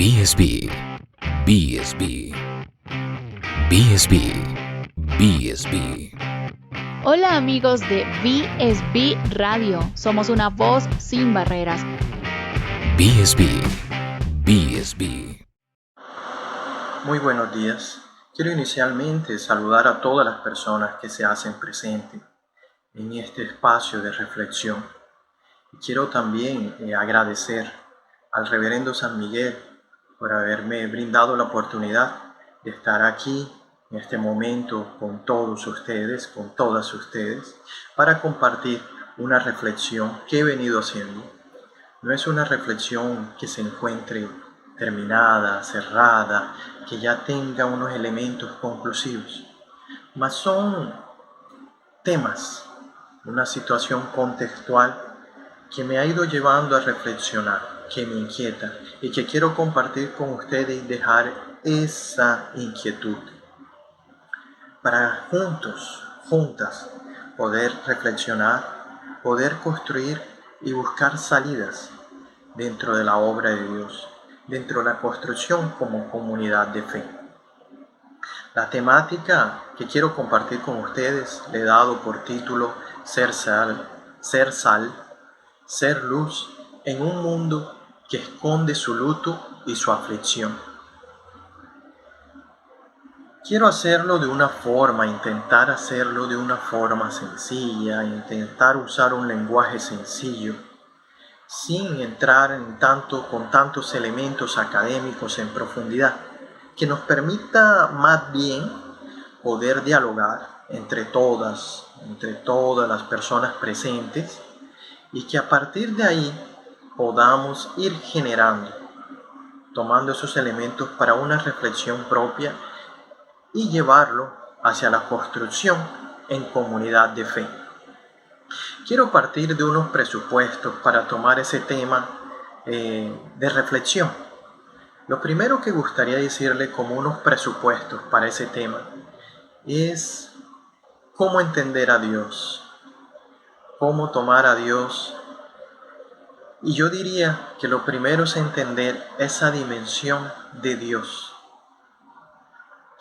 BSB, BSB, BSB, BSB. Hola amigos de BSB Radio, somos una voz sin barreras. BSB, BSB. Muy buenos días. Quiero inicialmente saludar a todas las personas que se hacen presentes en este espacio de reflexión. Quiero también agradecer al Reverendo San Miguel por haberme brindado la oportunidad de estar aquí en este momento con todos ustedes, con todas ustedes, para compartir una reflexión que he venido haciendo. No es una reflexión que se encuentre terminada, cerrada, que ya tenga unos elementos conclusivos, mas son temas, una situación contextual que me ha ido llevando a reflexionar, que me inquieta y que quiero compartir con ustedes y dejar esa inquietud para juntas, poder reflexionar, poder construir y buscar salidas dentro de la obra de Dios, dentro de la construcción como comunidad de fe. La temática que quiero compartir con ustedes le he dado por título Ser sal, ser luz en un mundo que esconde su luto y su aflicción. Quiero hacerlo de una forma, intentar hacerlo de una forma sencilla, intentar usar un lenguaje sencillo, sin entrar con tantos elementos académicos en profundidad, que nos permita más bien poder dialogar entre todas las personas presentes, y que a partir de ahí podamos ir generando, tomando esos elementos para una reflexión propia y llevarlo hacia la construcción en comunidad de fe. Quiero partir de unos presupuestos para tomar ese tema de reflexión. Lo primero que gustaría decirle como unos presupuestos para ese tema es cómo entender a Dios, cómo tomar a Dios. Y yo diría que lo primero es entender esa dimensión de Dios,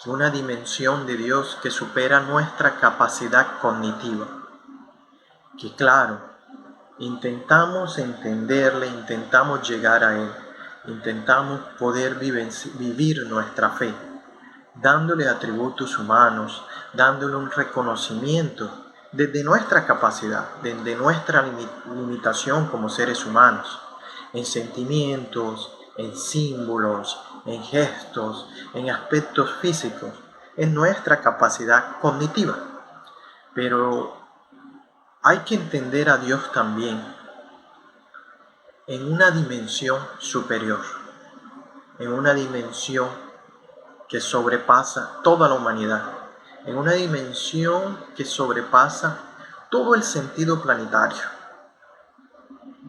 una dimensión de Dios que supera nuestra capacidad cognitiva, que claro, intentamos entenderle, intentamos llegar a Él, intentamos poder vivir nuestra fe, dándole atributos humanos, dándole un reconocimiento desde nuestra capacidad, desde nuestra limitación como seres humanos, en sentimientos, en símbolos, en gestos, en aspectos físicos, en nuestra capacidad cognitiva. Pero hay que entender a Dios también en una dimensión superior, en una dimensión que sobrepasa toda la humanidad, en una dimensión que sobrepasa todo el sentido planetario.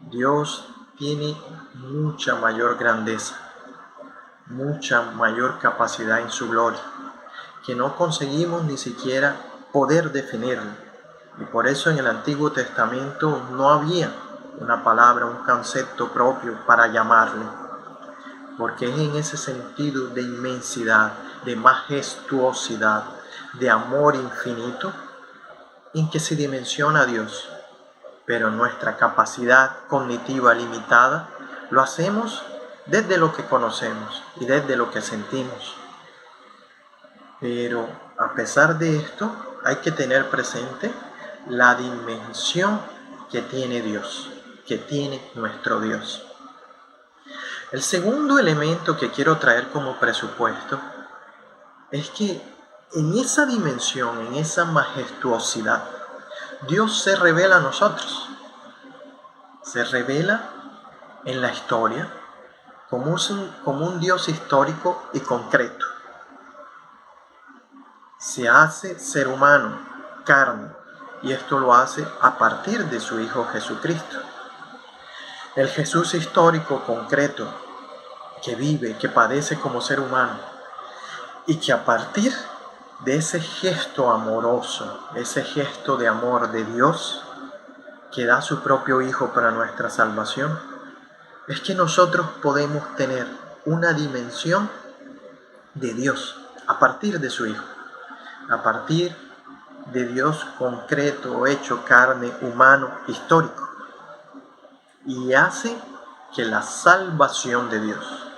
Dios tiene mucha mayor grandeza, mucha mayor capacidad en su gloria, que no conseguimos ni siquiera poder definirlo. Y por eso en el Antiguo Testamento no había una palabra, un concepto propio para llamarle, porque es en ese sentido de inmensidad, de majestuosidad, de amor infinito, en que se dimensiona a Dios. Pero nuestra capacidad cognitiva limitada lo hacemos desde lo que conocemos y desde lo que sentimos. Pero a pesar de esto, hay que tener presente la dimensión que tiene Dios, que tiene nuestro Dios. El segundo elemento que quiero traer como presupuesto es que en esa dimensión, en esa majestuosidad, Dios se revela a nosotros. Se revela en la historia como un Dios histórico y concreto. Se hace ser humano, carne, y esto lo hace a partir de su Hijo Jesucristo. El Jesús histórico, concreto, que vive, que padece como ser humano, y que a partir de ese gesto amoroso, ese gesto de amor de Dios, que da su propio Hijo para nuestra salvación, es que nosotros podemos tener una dimensión de Dios a partir de su Hijo, a partir de Dios concreto, hecho carne, humano, histórico, y hace que la salvación de Dios,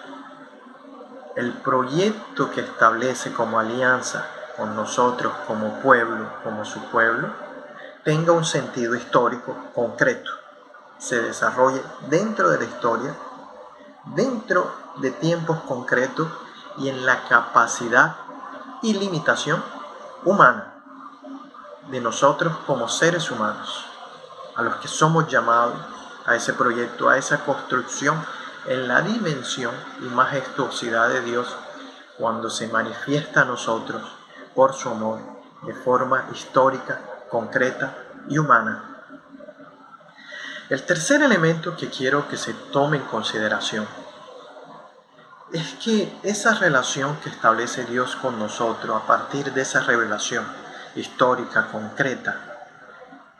el proyecto que establece como alianza con nosotros como pueblo, como su pueblo, tenga un sentido histórico concreto, se desarrolle dentro de la historia, dentro de tiempos concretos y en la capacidad y limitación humana de nosotros como seres humanos, a los que somos llamados a ese proyecto, a esa construcción en la dimensión y majestuosidad de Dios cuando se manifiesta a nosotros por su amor de forma histórica, concreta y humana. El tercer elemento que quiero que se tome en consideración es que esa relación que establece Dios con nosotros a partir de esa revelación histórica, concreta,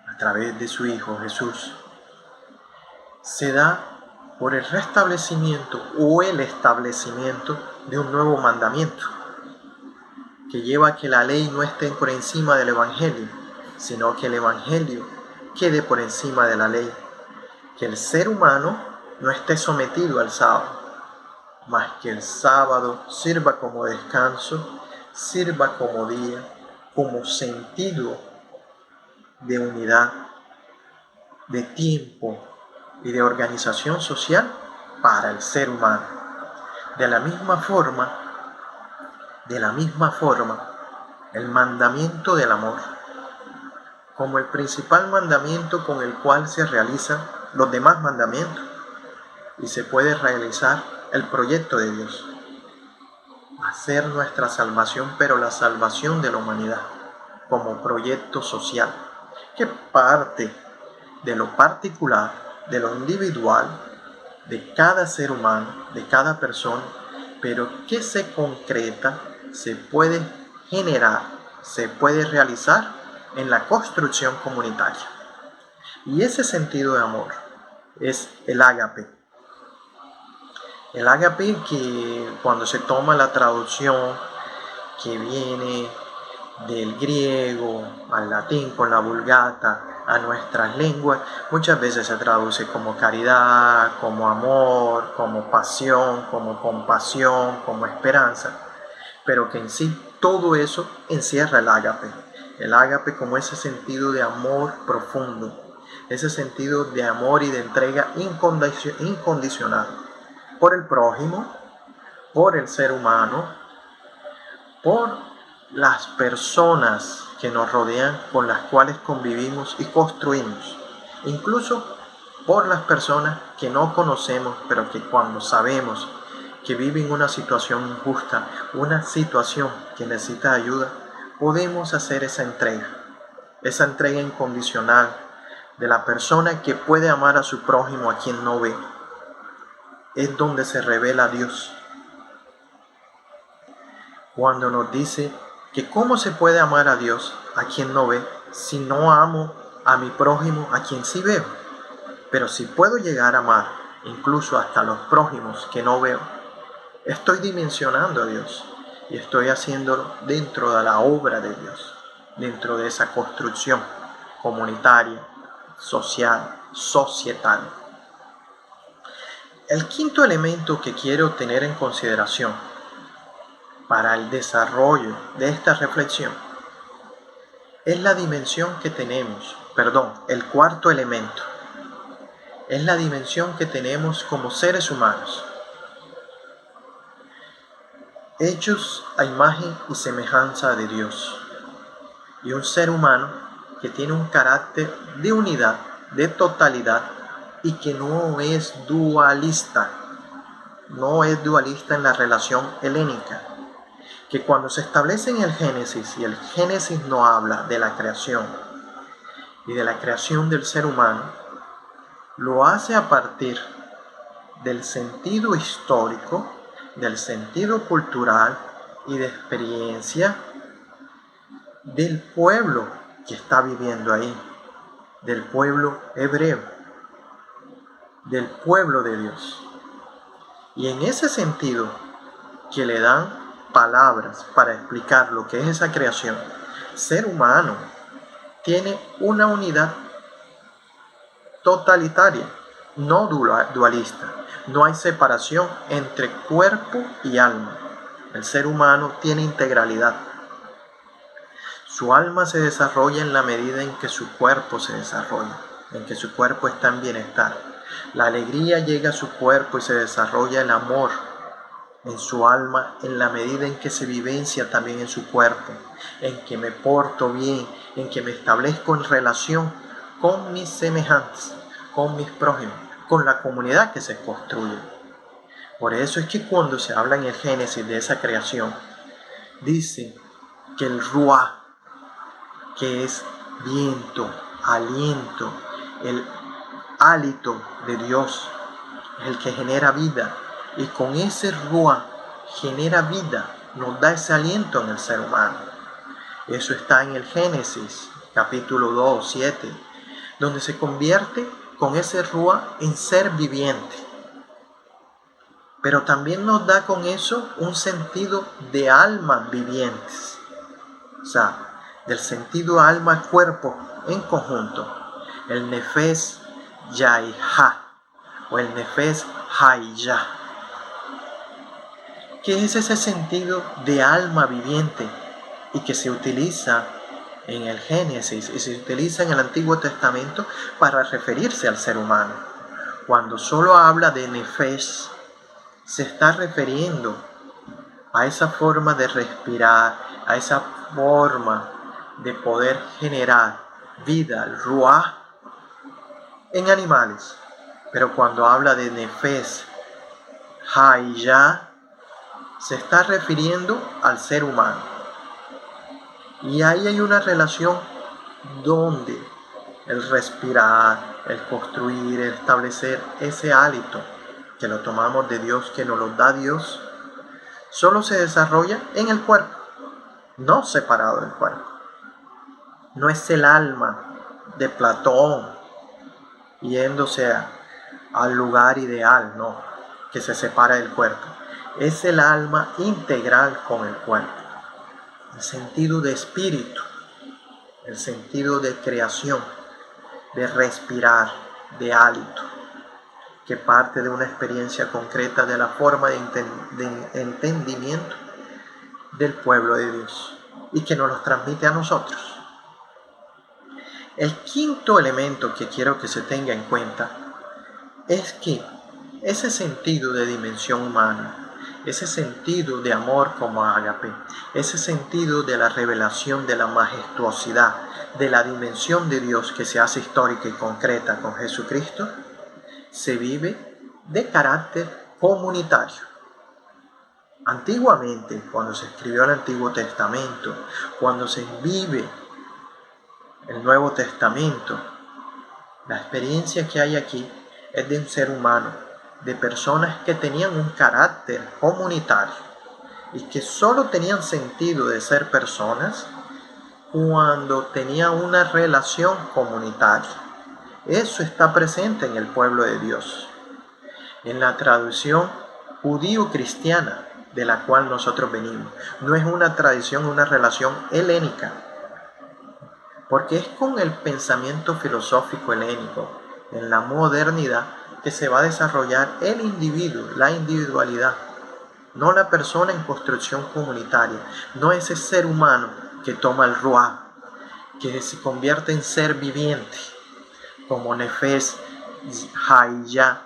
a través de su Hijo Jesús, se da por el restablecimiento o el establecimiento de un nuevo mandamiento que lleva a que la ley no esté por encima del Evangelio, sino que el Evangelio quede por encima de la ley, que el ser humano no esté sometido al sábado, mas que el sábado sirva como descanso, sirva como día, como sentido de unidad, de tiempo y de organización social para el ser humano. De la misma forma, el mandamiento del amor, como el principal mandamiento con el cual se realizan los demás mandamientos y se puede realizar el proyecto de Dios, hacer nuestra salvación, pero la salvación de la humanidad como proyecto social que parte de lo particular, de lo individual, de cada ser humano, de cada persona, pero que se concreta, se puede generar, se puede realizar en la construcción comunitaria. Y ese sentido de amor es el ágape. El ágape, que cuando se toma la traducción que viene del griego al latín con la Vulgata a nuestras lenguas, muchas veces se traduce como caridad, como amor, como pasión, como compasión, como esperanza, pero que en sí todo eso encierra el ágape como ese sentido de amor profundo, ese sentido de amor y de entrega incondicional por el prójimo, por el ser humano, por las personas que nos rodean, con las cuales convivimos y construimos, incluso por las personas que no conocemos, pero que cuando sabemos que viven una situación injusta, una situación que necesita ayuda, podemos hacer esa entrega incondicional de la persona que puede amar a su prójimo a quien no ve. Es donde se revela Dios, cuando nos dice que cómo se puede amar a Dios a quien no ve si no amo a mi prójimo a quien sí veo. Pero si puedo llegar a amar incluso hasta los prójimos que no veo, estoy dimensionando a Dios y estoy haciéndolo dentro de la obra de Dios, dentro de esa construcción comunitaria, social, societal. El quinto elemento que quiero tener en consideración para el desarrollo de esta reflexión es la dimensión que tenemos, el cuarto elemento es la dimensión que tenemos como seres humanos, hechos a imagen y semejanza de Dios, y un ser humano que tiene un carácter de unidad, de totalidad, y que no es dualista en la relación helénica, que cuando se establece en el Génesis, y el Génesis no habla de la creación y de la creación del ser humano, lo hace a partir del sentido histórico, del sentido cultural y de experiencia del pueblo que está viviendo ahí, del pueblo hebreo, del pueblo de Dios. Y en ese sentido, que le dan palabras para explicar lo que es esa creación, ser humano tiene una unidad totalitaria, no dualista. No hay separación entre cuerpo y alma. El ser humano tiene integralidad. Su alma se desarrolla en la medida en que su cuerpo se desarrolla, en que su cuerpo está en bienestar. La alegría llega a su cuerpo y se desarrolla el amor en su alma en la medida en que se vivencia también en su cuerpo, en que me porto bien, en que me establezco en relación con mis semejantes, con mis prójimos, con la comunidad que se construye. Por eso es que cuando se habla en el Génesis de esa creación, dice que el Ruach, que es viento, aliento, el hálito de Dios, es el que genera vida. Y con ese Ruach genera vida, nos da ese aliento en el ser humano. Eso está en el Génesis, capítulo 2, 7, donde se convierte con ese Ruach en ser viviente. Pero también nos da con eso un sentido de almas vivientes. O sea, del sentido alma-cuerpo en conjunto. El Nefesh Yahya o el Nefesh Hayya. ¿Qué es ese sentido de alma viviente y que se utiliza en el Génesis y se utiliza en el Antiguo Testamento para referirse al ser humano? Cuando solo habla de Nefesh, se está refiriendo a esa forma de respirar, a esa forma de poder generar vida, el Ruach, en animales. Pero cuando habla de Nefesh Hayya, se está refiriendo al ser humano. Y ahí hay una relación donde el respirar, el construir, el establecer ese hálito que lo tomamos de Dios, que nos lo da Dios, solo se desarrolla en el cuerpo, no separado del cuerpo. No es el alma de Platón yéndose al lugar ideal, no, que se separa del cuerpo. Es el alma integral con el cuerpo, el sentido de espíritu, el sentido de creación, de respirar, de hálito, que parte de una experiencia concreta de la forma de entendimiento del pueblo de Dios y que nos los transmite a nosotros. El quinto elemento que quiero que se tenga en cuenta es que ese sentido de dimensión humana, ese sentido de amor como ágape, ese sentido de la revelación de la majestuosidad, de la dimensión de Dios que se hace histórica y concreta con Jesucristo, se vive de carácter comunitario. Antiguamente, cuando se escribió el Antiguo Testamento, cuando se vive el Nuevo Testamento, la experiencia que hay aquí es de un ser humano, de personas que tenían un carácter comunitario y que solo tenían sentido de ser personas cuando tenían una relación comunitaria. Eso está presente en el pueblo de Dios. En la tradición judío-cristiana de la cual nosotros venimos, no es una tradición, una relación helénica, porque es con el pensamiento filosófico helénico, en la modernidad, que se va a desarrollar el individuo, la individualidad, no la persona en construcción comunitaria, no ese ser humano que toma el Ruach, que se convierte en ser viviente, como Nefesh Hayya,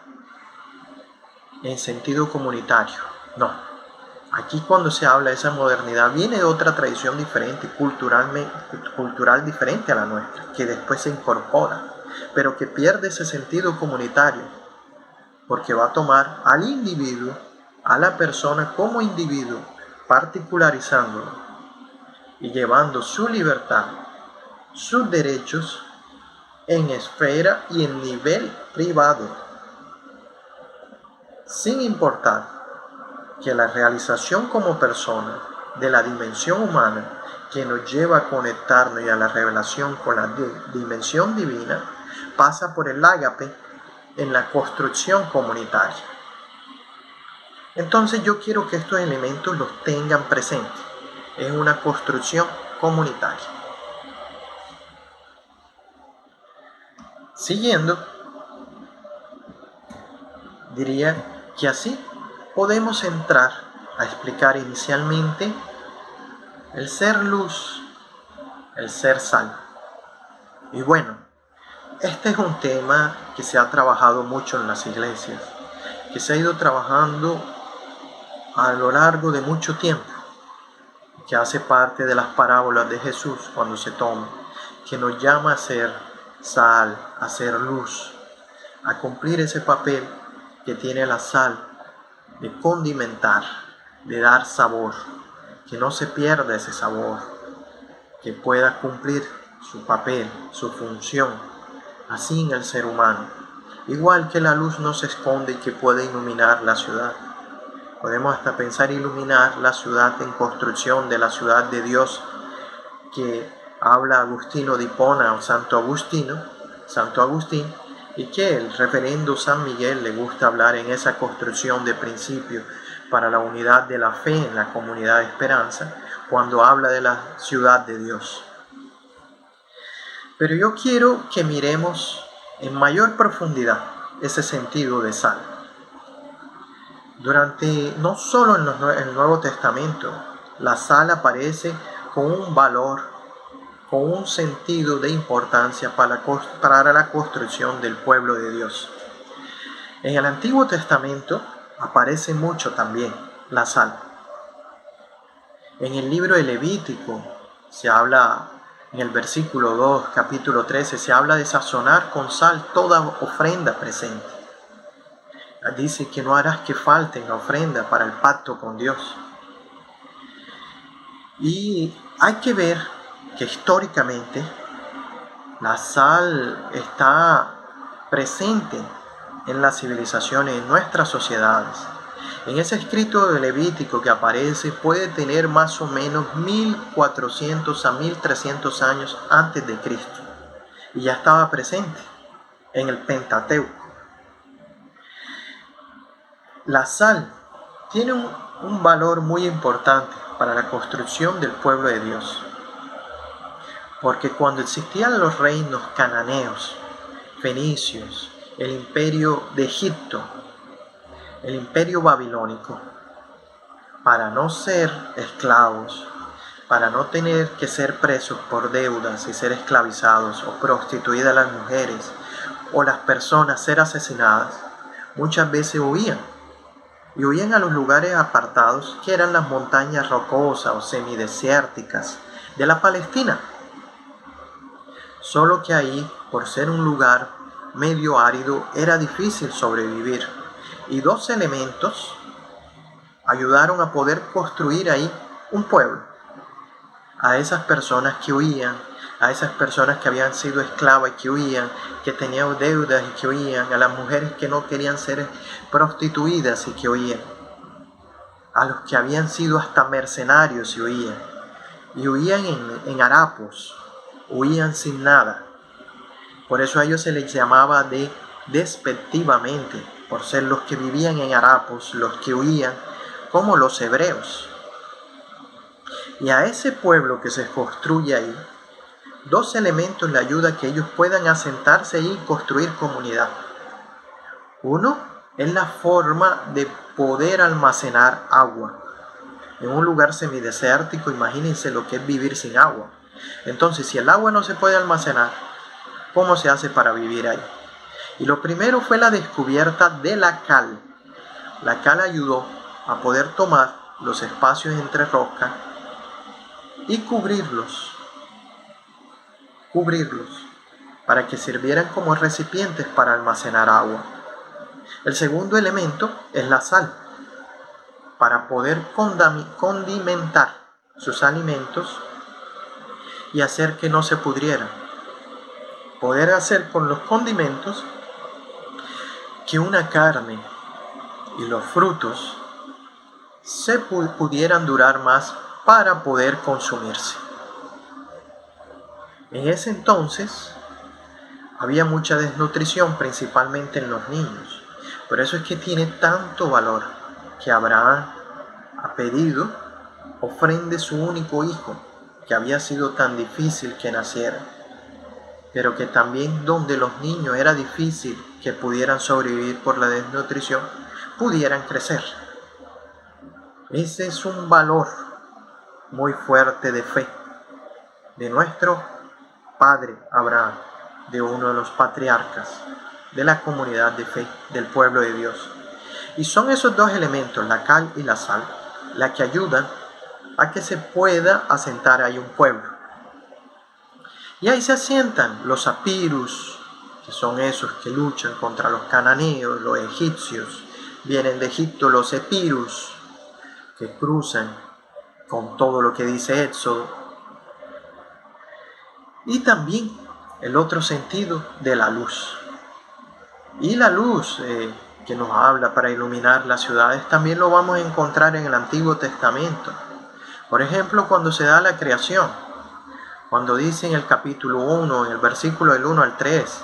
en sentido comunitario. No, aquí cuando se habla de esa modernidad viene de otra tradición diferente, cultural diferente a la nuestra, que después se incorpora, pero que pierde ese sentido comunitario, porque va a tomar al individuo, a la persona como individuo, particularizándolo y llevando su libertad, sus derechos en esfera y en nivel privado, sin importar que la realización como persona de la dimensión humana que nos lleva a conectarnos y a la revelación con la dimensión divina pasa por el ágape en la construcción comunitaria. Entonces yo quiero que estos elementos los tengan presentes. Es una construcción comunitaria. Siguiendo, diría que así podemos entrar a explicar inicialmente el ser luz, el ser sal. Y bueno, este es un tema que se ha trabajado mucho en las iglesias, que se ha ido trabajando a lo largo de mucho tiempo, que hace parte de las parábolas de Jesús cuando se toma, que nos llama a ser sal, a ser luz, a cumplir ese papel que tiene la sal de condimentar, de dar sabor, que no se pierda ese sabor, que pueda cumplir su papel, su función, así en el ser humano. Igual que la luz no se esconde y que puede iluminar la ciudad. Podemos hasta pensar iluminar la ciudad en construcción de la ciudad de Dios, que habla Agustino de Hipona o Santo Agustín, y que el reverendo San Miguel le gusta hablar en esa construcción de principio para la unidad de la fe en la comunidad de esperanza, cuando habla de la ciudad de Dios. Pero yo quiero que miremos en mayor profundidad ese sentido de sal. No solo en el Nuevo Testamento, la sal aparece con un valor, con un sentido de importancia para la construcción del pueblo de Dios. En el Antiguo Testamento aparece mucho también la sal. En el libro de Levítico se habla, en el versículo 2, capítulo 13, se habla de sazonar con sal toda ofrenda presente. Dice que no harás que falte en la ofrenda para el pacto con Dios. Y hay que ver que históricamente la sal está presente en las civilizaciones, en nuestras sociedades. En ese escrito de Levítico que aparece puede tener más o menos 1400 a 1300 años antes de Cristo. Y ya estaba presente en el Pentateuco. La sal tiene un valor muy importante para la construcción del pueblo de Dios. Porque cuando existían los reinos cananeos, fenicios, el imperio de Egipto, el imperio babilónico, para no ser esclavos, para no tener que ser presos por deudas y ser esclavizados o prostituidas las mujeres o las personas ser asesinadas, muchas veces huían. Y huían a los lugares apartados que eran las montañas rocosas o semidesérticas de la Palestina. Solo que ahí, por ser un lugar medio árido, era difícil sobrevivir. Y dos elementos ayudaron a poder construir ahí un pueblo. A esas personas que huían, a esas personas que habían sido esclavas y que huían, que tenían deudas y que huían, a las mujeres que no querían ser prostituidas y que huían, a los que habían sido hasta mercenarios y huían en harapos, huían sin nada. Por eso a ellos se les llamaba despectivamente, por ser los que vivían en harapos, los que huían, como los hebreos. Y a ese pueblo que se construye ahí, dos elementos le ayudan a que ellos puedan asentarse y construir comunidad. Uno es la forma de poder almacenar agua. En un lugar semidesértico, imagínense lo que es vivir sin agua. Entonces, si el agua no se puede almacenar, ¿cómo se hace para vivir ahí? Y lo primero fue la descubierta de la cal. La cal ayudó a poder tomar los espacios entre rocas y cubrirlos para que sirvieran como recipientes para almacenar agua. El segundo elemento es la sal, para poder condimentar sus alimentos y hacer que no se pudrieran. Poder hacer con los condimentos que una carne y los frutos se pudieran durar más para poder consumirse. En ese entonces había mucha desnutrición, principalmente en los niños. Por eso es que tiene tanto valor que Abraham ha pedido ofrende su único hijo, que había sido tan difícil que naciera, pero que también donde los niños era difícil que pudieran sobrevivir por la desnutrición, pudieran crecer. Ese es un valor muy fuerte de fe de nuestro padre Abraham, de uno de los patriarcas de la comunidad de fe del pueblo de Dios. Y son esos dos elementos, la cal y la sal, la que ayudan a que se pueda asentar ahí un pueblo. Y ahí se asientan los apirus, que son esos que luchan contra los cananeos, los egipcios. Vienen de Egipto los epirus, que cruzan con todo lo que dice Éxodo. Y también el otro sentido de la luz. Y la luz que nos habla para iluminar las ciudades también lo vamos a encontrar en el Antiguo Testamento. Por ejemplo, cuando se da la creación, cuando dice en el capítulo 1, en el versículo del 1 al 3,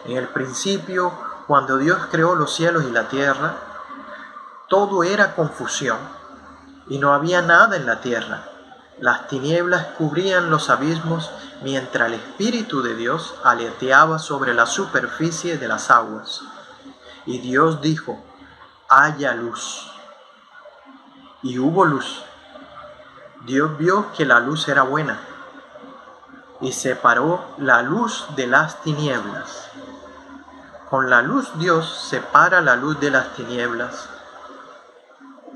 en el principio, cuando Dios creó los cielos y la tierra, todo era confusión y no había nada en la tierra. Las tinieblas cubrían los abismos mientras el Espíritu de Dios aleteaba sobre la superficie de las aguas. Y Dios dijo, haya luz. Y hubo luz. Dios vio que la luz era buena y separó la luz de las tinieblas. Con la luz Dios separa la luz de las tinieblas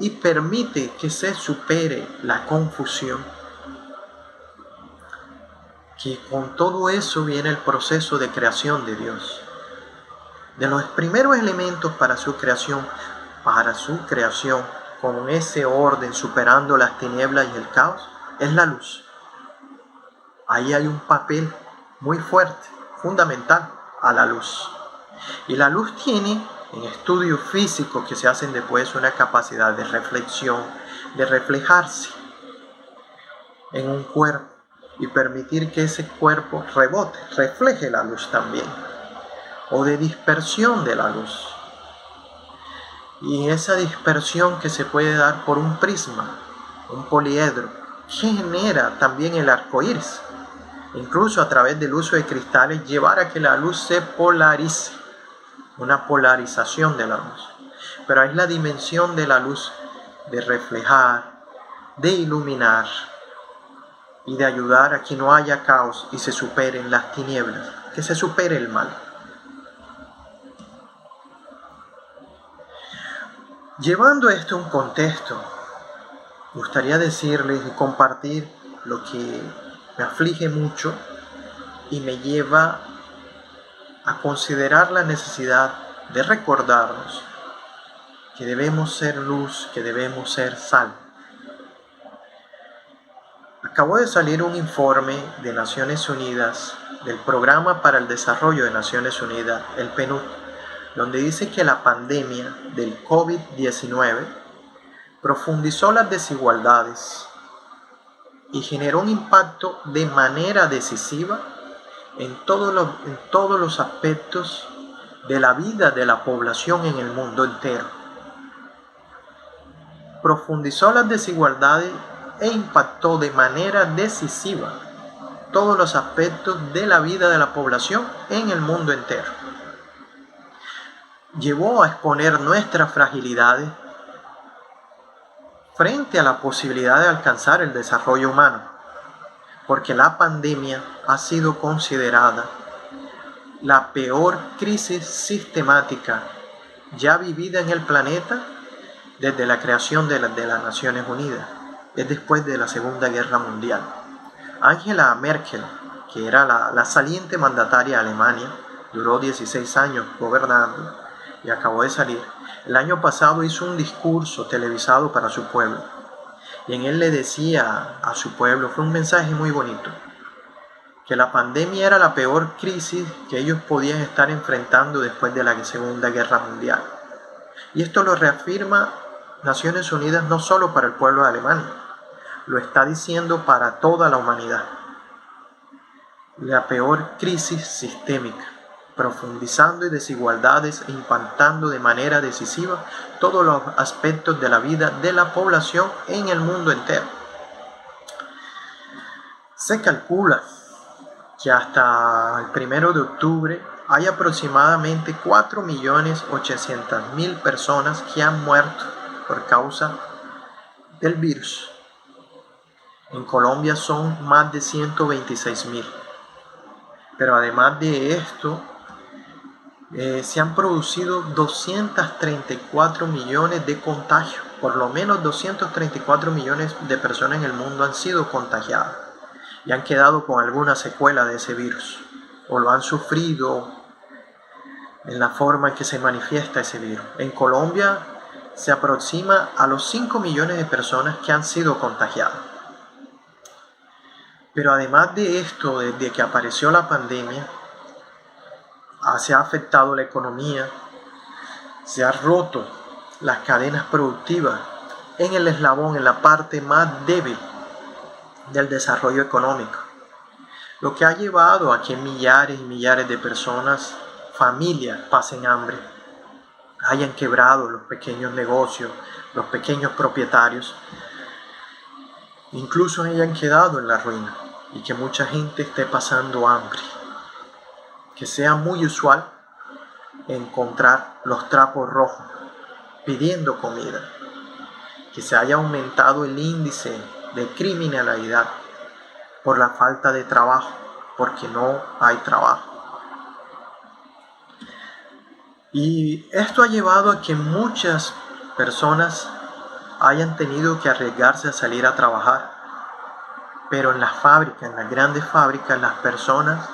y permite que se supere la confusión. Que con todo eso viene el proceso de creación de Dios. De los primeros elementos para su creación, con ese orden, superando las tinieblas y el caos, es la luz. Ahí hay un papel muy fuerte, fundamental, a la luz. Y la luz tiene, en estudios físicos que se hacen después, una capacidad de reflexión, de reflejarse en un cuerpo y permitir que ese cuerpo rebote, refleje la luz también, o de dispersión de la luz. Y esa dispersión que se puede dar por un prisma, un poliedro, que genera también el arco iris. Incluso a través del uso de cristales, llevar a que la luz se polarice, una polarización de la luz. Pero es la dimensión de la luz de reflejar, de iluminar y de ayudar a que no haya caos y se superen las tinieblas, que se supere el mal. Llevando esto a un contexto, me gustaría decirles y compartir lo que me aflige mucho y me lleva a considerar la necesidad de recordarnos que debemos ser luz, que debemos ser sal. Acabó de salir un informe de Naciones Unidas, del Programa para el Desarrollo de Naciones Unidas, el PNUD, donde dice que la pandemia del COVID-19 profundizó las desigualdades y generó un impacto de manera decisiva en todos los aspectos de la vida de la población en el mundo entero. Profundizó las desigualdades e impactó de manera decisiva todos los aspectos de la vida de la población en el mundo entero. Llevó a exponer nuestras fragilidades frente a la posibilidad de alcanzar el desarrollo humano, porque la pandemia ha sido considerada la peor crisis sistemática ya vivida en el planeta desde la creación de las Naciones Unidas, es después de la Segunda Guerra Mundial. Angela Merkel, que era la saliente mandataria de Alemania, duró 16 años gobernando y acabó de salir. El año pasado hizo un discurso televisado para su pueblo y en él le decía a su pueblo, fue un mensaje muy bonito, que la pandemia era la peor crisis que ellos podían estar enfrentando después de la Segunda Guerra Mundial. Y esto lo reafirma Naciones Unidas no solo para el pueblo de Alemania, lo está diciendo para toda la humanidad. La peor crisis sistémica. profundizando en desigualdades e impactando de manera decisiva todos los aspectos de la vida de la población en el mundo entero. Se calcula que hasta el 1 de octubre hay aproximadamente 4.800.000 personas que han muerto por causa del virus. En Colombia son más de 126.000. Pero además de esto, se han producido 234 millones de contagios. Por lo menos 234 millones de personas en el mundo han sido contagiadas y han quedado con alguna secuela de ese virus o lo han sufrido en la forma en que se manifiesta ese virus. En Colombia se aproxima a los 5 millones de personas que han sido contagiadas. Pero además de esto, desde que apareció la pandemia, se ha afectado la economía, se han roto las cadenas productivas en el eslabón, en la parte más débil del desarrollo económico, lo que ha llevado a que millares y millares de personas, familias, pasen hambre, hayan quebrado los pequeños negocios, los pequeños propietarios, incluso hayan quedado en la ruina y que mucha gente esté pasando hambre. Que sea muy usual encontrar los trapos rojos pidiendo comida, que se haya aumentado el índice de criminalidad por la falta de trabajo, porque no hay trabajo. Y esto ha llevado a que muchas personas hayan tenido que arriesgarse a salir a trabajar, pero en las fábricas, en las grandes fábricas, las personas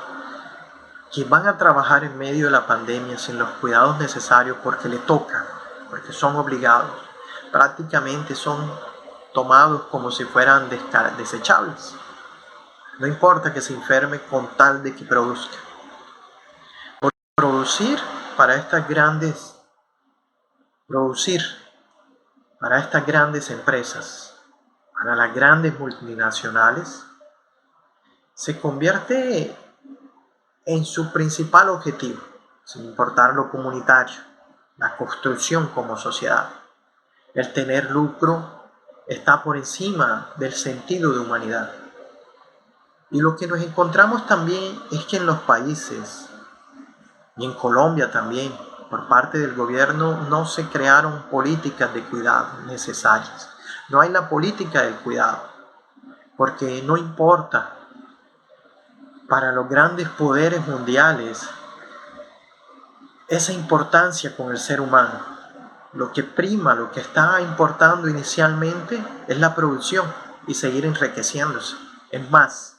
que van a trabajar en medio de la pandemia sin los cuidados necesarios porque le tocan, porque son obligados, prácticamente son tomados como si fueran desechables. No importa que se enferme con tal de que produzca. Porque producir para estas grandes empresas, para las grandes multinacionales, se convierte en su principal objetivo, sin importar lo comunitario, la construcción como sociedad. El tener lucro está por encima del sentido de humanidad. Y lo que nos encontramos también es que en los países, y en Colombia también, por parte del gobierno, no se crearon políticas de cuidado necesarias. No hay la política del cuidado, porque no importa para los grandes poderes mundiales esa importancia con el ser humano. Lo que prima, lo que está importando inicialmente es la producción y seguir enriqueciéndose. Es más,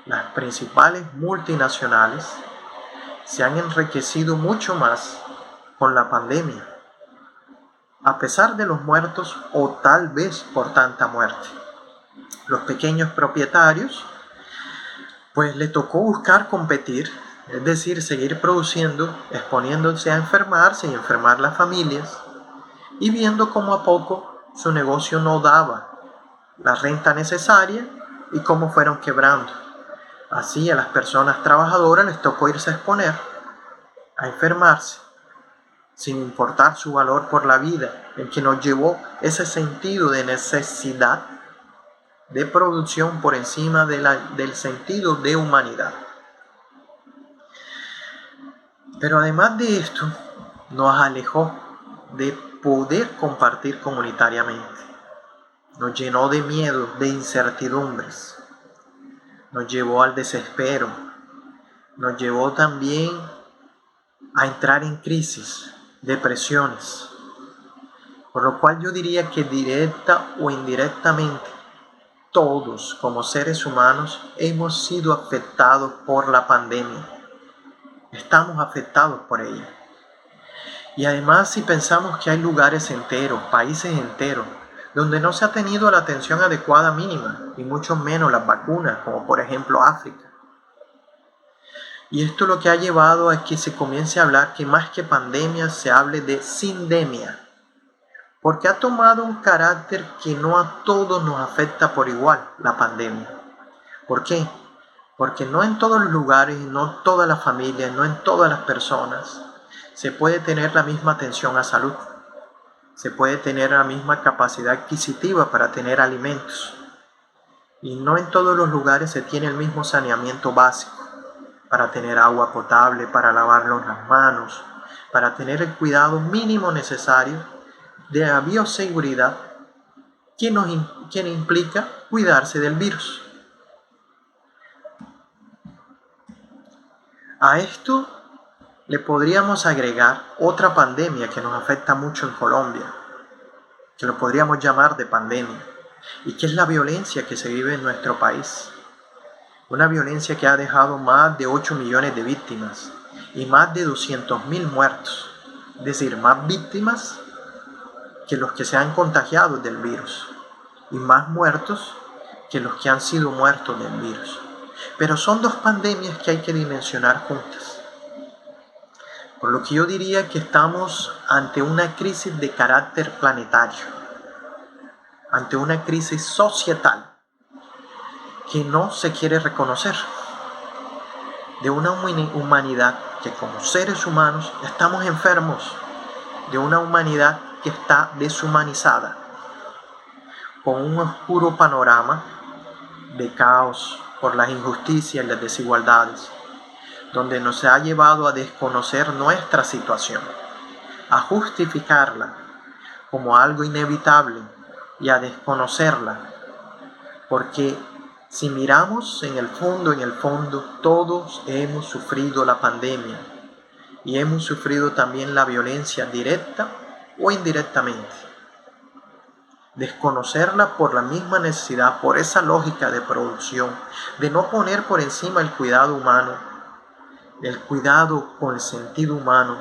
las principales multinacionales se han enriquecido mucho más con la pandemia, a pesar de los muertos o tal vez por tanta muerte. Los pequeños propietarios pues le tocó buscar competir, es decir, seguir produciendo, exponiéndose a enfermarse y enfermar las familias, y viendo cómo a poco su negocio no daba la renta necesaria y cómo fueron quebrando. Así a las personas trabajadoras les tocó irse a exponer, a enfermarse, sin importar su valor por la vida, en que nos llevó ese sentido de necesidad de producción por encima del sentido de humanidad. Pero además de esto, nos alejó de poder compartir comunitariamente. Nos llenó de miedo, de incertidumbres. Nos llevó al desespero. Nos llevó también a entrar en crisis, depresiones. Por lo cual yo diría que directa o indirectamente, todos como seres humanos hemos sido afectados por la pandemia. Estamos afectados por ella. Y además, si pensamos que hay lugares enteros, países enteros, donde no se ha tenido la atención adecuada mínima, y mucho menos las vacunas, como por ejemplo África. Y esto lo que ha llevado a que se comience a hablar que más que pandemia se hable de sindemia, porque ha tomado un carácter que no a todos nos afecta por igual la pandemia. ¿Por qué? Porque no en todos los lugares, no en todas las familias, no en todas las personas se puede tener la misma atención a salud. Se puede tener la misma capacidad adquisitiva para tener alimentos. Y no en todos los lugares se tiene el mismo saneamiento básico para tener agua potable, para lavarnos las manos, para tener el cuidado mínimo necesario de la bioseguridad que implica cuidarse del virus. A esto le podríamos agregar otra pandemia que nos afecta mucho en Colombia, que lo podríamos llamar de pandemia, y que es la violencia que se vive en nuestro país. Una violencia que ha dejado más de 8 millones de víctimas y más de 200.000 muertos, es decir, más víctimas que los que se han contagiado del virus y más muertos que los que han sido muertos del virus. Pero son dos pandemias que hay que dimensionar juntas. Por lo que yo diría que estamos ante una crisis de carácter planetario, ante una crisis societal que no se quiere reconocer, de una humanidad que como seres humanos estamos enfermos, de una humanidad que está deshumanizada, con un oscuro panorama de caos por las injusticias y las desigualdades, donde nos ha llevado a desconocer nuestra situación, a justificarla como algo inevitable y a desconocerla, porque si miramos en el fondo, todos hemos sufrido la pandemia y hemos sufrido también la violencia directa o indirectamente. Desconocerla por la misma necesidad, por esa lógica de producción, de no poner por encima el cuidado humano, el cuidado con el sentido humano,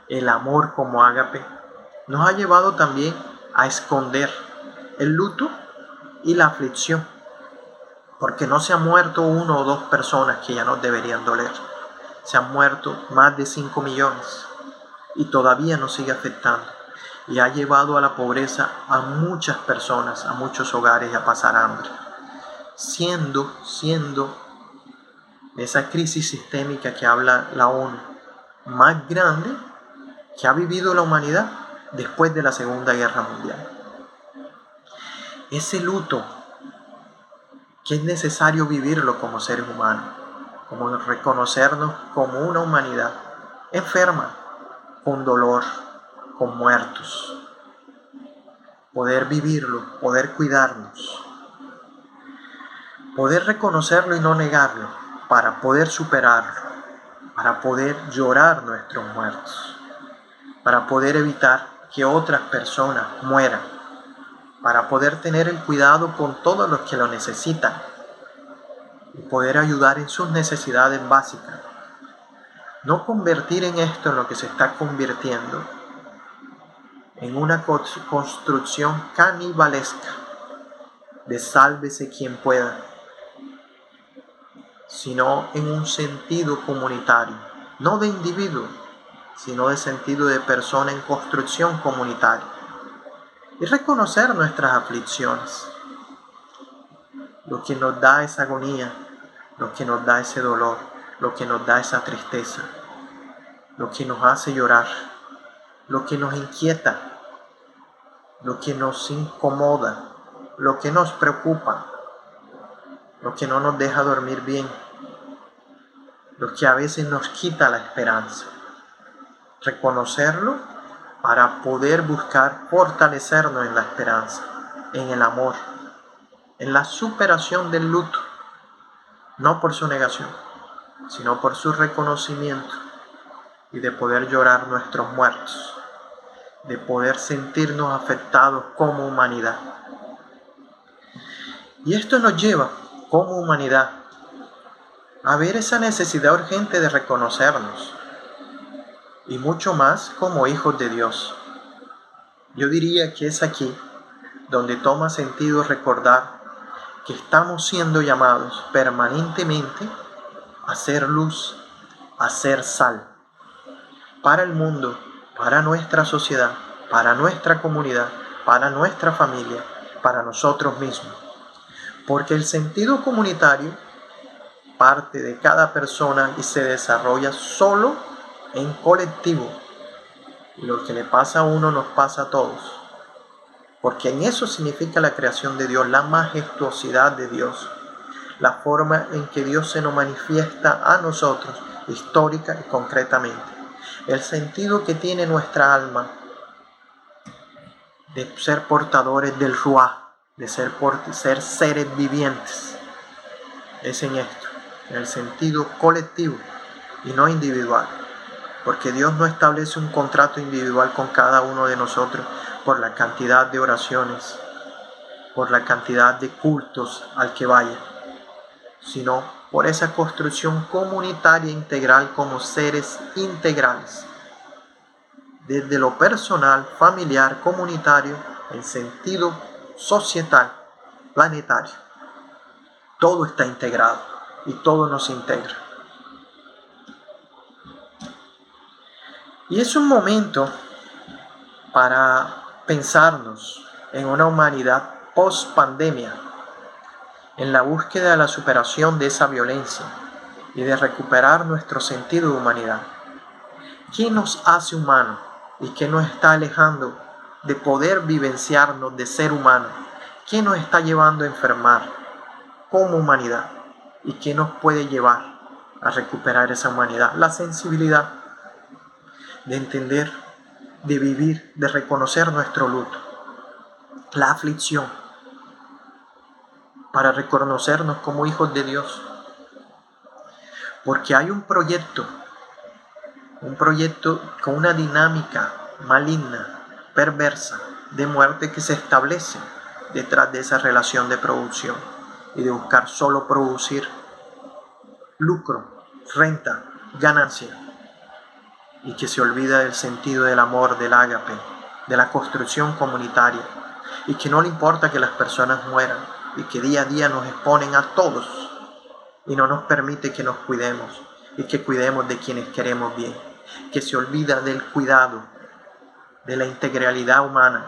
el amor como ágape, nos ha llevado también a esconder el luto y la aflicción, porque no se han muerto 1 o 2 personas que ya nos deberían doler, se han muerto más de 5 millones y todavía nos sigue afectando. Y ha llevado a la pobreza a muchas personas, a muchos hogares a pasar hambre, siendo esa crisis sistémica que habla la ONU más grande que ha vivido la humanidad después de la Segunda Guerra Mundial. Ese luto que es necesario vivirlo como seres humanos, como reconocernos como una humanidad enferma, con dolor, con muertos, poder vivirlo, poder cuidarnos, poder reconocerlo y no negarlo, para poder superarlo, para poder llorar nuestros muertos, para poder evitar que otras personas mueran, para poder tener el cuidado con todos los que lo necesitan y poder ayudar en sus necesidades básicas. No convertir en esto en lo que se está convirtiendo en una construcción canibalesca de sálvese quien pueda, sino en un sentido comunitario, no de individuo, sino de sentido de persona en construcción comunitaria, y reconocer nuestras aflicciones, lo que nos da esa agonía, lo que nos da ese dolor, lo que nos da esa tristeza, lo que nos hace llorar, lo que nos inquieta, lo que nos incomoda, lo que nos preocupa, lo que no nos deja dormir bien, lo que a veces nos quita la esperanza. Reconocerlo para poder buscar fortalecernos en la esperanza, en el amor, en la superación del luto, no por su negación, sino por su reconocimiento y de poder llorar nuestros muertos, de poder sentirnos afectados como humanidad. Y esto nos lleva, como humanidad, a ver esa necesidad urgente de reconocernos, y mucho más como hijos de Dios. Yo diría que es aquí donde toma sentido recordar que estamos siendo llamados permanentemente a ser luz, a ser sal, para el mundo, para nuestra sociedad, para nuestra comunidad, para nuestra familia, para nosotros mismos. Porque el sentido comunitario parte de cada persona y se desarrolla solo en colectivo. Y lo que le pasa a uno nos pasa a todos. Porque en eso significa la creación de Dios, la majestuosidad de Dios, la forma en que Dios se nos manifiesta a nosotros, histórica y concretamente. El sentido que tiene nuestra alma de ser portadores del Ruaj, de ser seres vivientes, es en esto, en el sentido colectivo y no individual. Porque Dios no establece un contrato individual con cada uno de nosotros por la cantidad de oraciones, por la cantidad de cultos al que vaya, sino por esa construcción comunitaria integral como seres integrales, desde lo personal, familiar, comunitario, en sentido societal, planetario. Todo está integrado y todo nos integra. Y es un momento para pensarnos en una humanidad post-pandemia, en la búsqueda de la superación de esa violencia y de recuperar nuestro sentido de humanidad. ¿Qué nos hace humanos y qué nos está alejando de poder vivenciarnos de ser humanos? ¿Qué nos está llevando a enfermar como humanidad? ¿Y qué nos puede llevar a recuperar esa humanidad? La sensibilidad de entender, de vivir, de reconocer nuestro luto, la aflicción, para reconocernos como hijos de Dios. Porque hay un proyecto con una dinámica maligna, perversa, de muerte que se establece detrás de esa relación de producción y de buscar solo producir lucro, renta, ganancia, y que se olvida del sentido del amor, del ágape, de la construcción comunitaria, y que no le importa que las personas mueran y que día a día nos exponen a todos y no nos permite que nos cuidemos y que cuidemos de quienes queremos bien, que se olvida del cuidado, de la integralidad humana,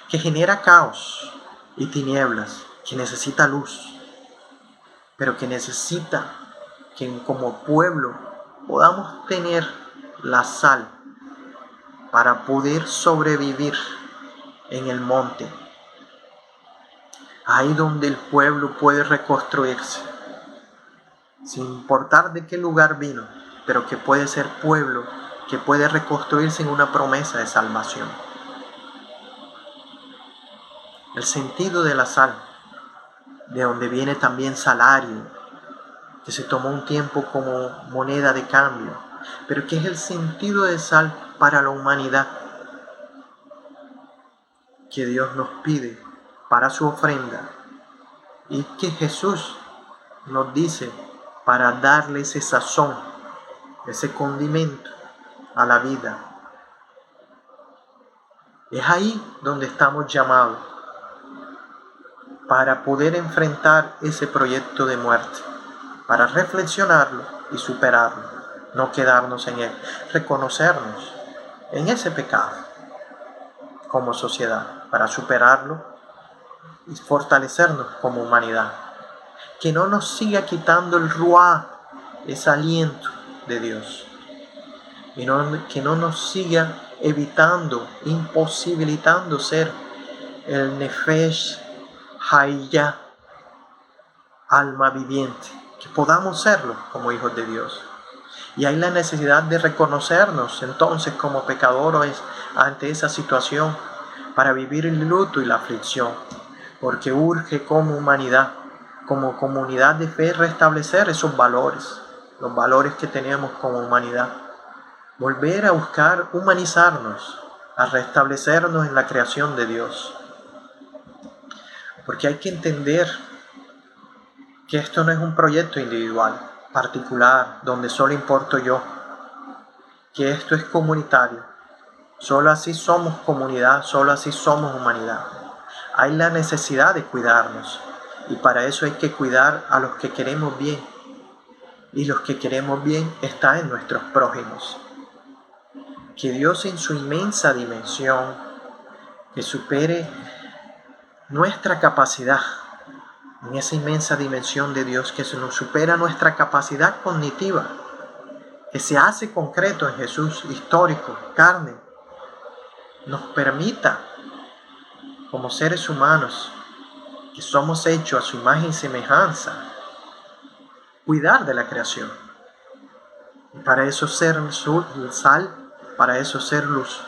que genera caos y tinieblas, que necesita luz, pero que necesita que como pueblo podamos tener la sal para poder sobrevivir en el monte, ahí donde el pueblo puede reconstruirse, sin importar de qué lugar vino, pero que puede ser pueblo, que puede reconstruirse en una promesa de salvación. El sentido de la sal, de donde viene también salario, que se tomó un tiempo como moneda de cambio, pero que es el sentido de sal para la humanidad, que Dios nos pide para su ofrenda y que Jesús nos dice para darle ese sazón, ese condimento a la vida. Es ahí donde estamos llamados para poder enfrentar ese proyecto de muerte, para reflexionarlo y superarlo, no quedarnos en él, reconocernos en ese pecado como sociedad, para superarlo y fortalecernos como humanidad. Que no nos siga quitando el ruaj, ese aliento de Dios, y que no nos siga evitando, imposibilitando ser el Nefesh Hayya, alma viviente, que podamos serlo como hijos de Dios. Y hay la necesidad de reconocernos entonces como pecadores ante esa situación para vivir el luto y la aflicción, porque urge como humanidad, como comunidad de fe, restablecer esos valores, los valores que tenemos como humanidad, volver a buscar humanizarnos, a restablecernos en la creación de Dios, porque hay que entender que esto no es un proyecto individual, particular, donde solo importo yo, que esto es comunitario. Solo así somos comunidad, solo así somos humanidad. Hay la necesidad de cuidarnos y para eso hay que cuidar a los que queremos bien, y los que queremos bien están en nuestros prójimos. Que Dios en su inmensa dimensión, que supere nuestra capacidad en esa inmensa dimensión de Dios que se nos supera nuestra capacidad cognitiva, que se hace concreto en Jesús, histórico, carne, nos permita, como seres humanos, que somos hechos a su imagen y semejanza, cuidar de la creación. Y para eso ser sal, para eso ser luz,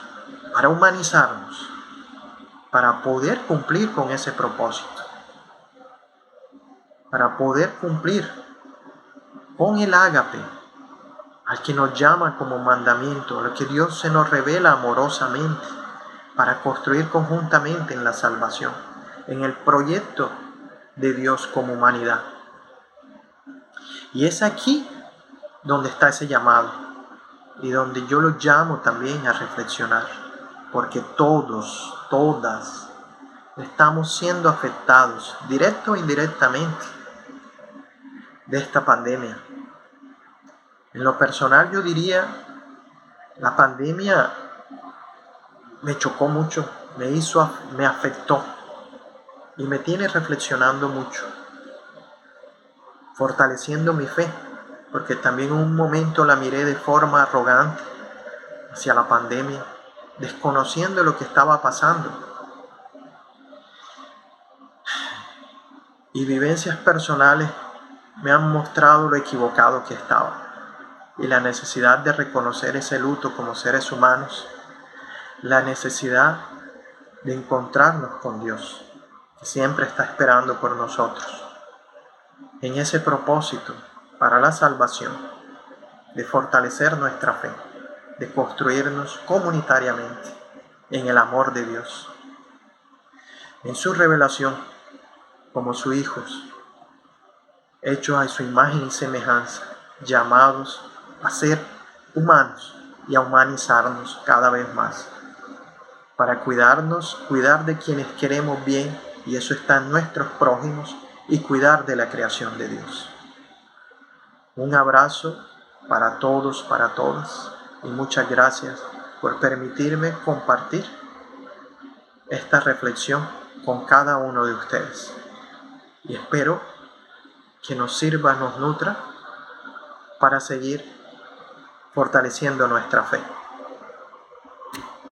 para humanizarnos, para poder cumplir con ese propósito, para poder cumplir con el ágape, al que nos llama como mandamiento, lo que Dios se nos revela amorosamente, para construir conjuntamente en la salvación, en el proyecto de Dios como humanidad. Y es aquí donde está ese llamado, y donde yo los llamo también a reflexionar, porque todas, estamos siendo afectados, directo o indirectamente, de esta pandemia. En lo personal yo diría, la pandemia me chocó mucho, me afectó y me tiene reflexionando mucho, fortaleciendo mi fe, porque también en un momento la miré de forma arrogante hacia la pandemia, desconociendo lo que estaba pasando. Y vivencias personales me han mostrado lo equivocado que estaba y la necesidad de reconocer ese luto como seres humanos, la necesidad de encontrarnos con Dios, que siempre está esperando por nosotros, en ese propósito para la salvación, de fortalecer nuestra fe, de construirnos comunitariamente en el amor de Dios, en su revelación como sus hijos, hechos a su imagen y semejanza, llamados a ser humanos y a humanizarnos cada vez más, para cuidarnos, cuidar de quienes queremos bien, y eso está en nuestros prójimos, y cuidar de la creación de Dios. Un abrazo para todos, para todas, y muchas gracias por permitirme compartir esta reflexión con cada uno de ustedes. Y espero que nos sirva, nos nutra para seguir fortaleciendo nuestra fe.